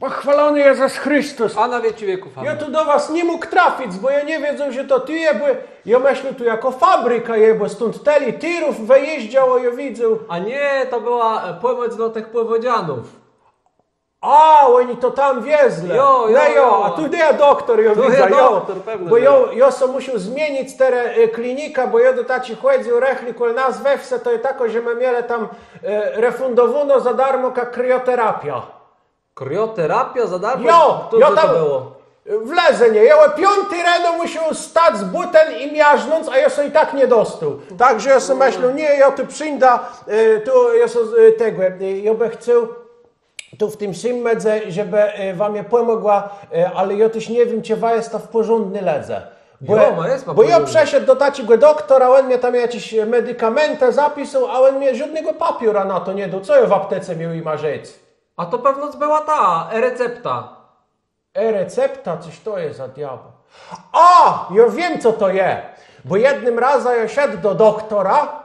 Pochwalony Jezus Chrystus. A na wieki wieków. Ja Amen. tu do was nie mógł trafić, bo ja nie wiedzą, że to ty je, bo ja myślę tu jako fabryka je, bo stąd teli tirów wyjeździało, ja widzę. A nie, to była pływać dla tych pływodzianów. A, oni to tam wiezli. Jo, a tu nie doktor, ja Tu widzę, je doktor, pewnie, bo że ja so musiał zmienić tę klinika, bo ja do taci chodził rechli, kol nas we wse, to i tako, że my mieli tam refundowano za darmo jak krioterapia. Krioterapia za darmo? Jo, To ja co tam to było? wlezę, nie? Ja piąty rano musiał stać z butem i miażdżąc, a ja sobie i tak nie dostał. Także ja sobie myślę, nie, ja tu przyjdę, tu ja sobie tego, ja by chciał tu w tym symmedze, żeby wam je pomogła, ale ja też nie wiem, czy jest to w porządny ledze. Bo, bo ja przeszedł do takiego doktora, on mnie tam jakieś medykamenty zapisał, a on mnie żadnego papiera na to nie dał. Co ja w aptece miał i ma rzec? A to pewno była ta recepta. E-recepta? Coś to jest za diabeł. A! Ja wiem, co to jest. Bo jednym razem ja szedł do doktora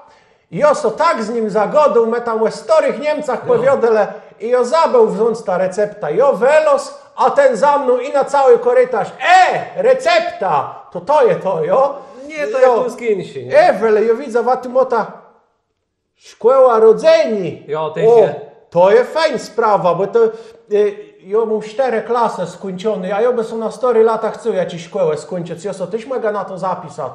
i ja so tak z nim zagodł, my tam w starych Niemcach powiodele i ja zabył wziąć ta recepta. Ja welos, a ten za mną i na cały korytarz. Recepta! To je to, jo? Nie, to jak skinsi, nie? Ewele, ja widzę, tu mota szkoła rodzeni. Jo, ty się. To jest fajna sprawa, bo to ja mam 4 klasy skończone, a ja by są na 4 lata chcę jakieś szkołę skończyć. Ja so też mogę na to zapisać.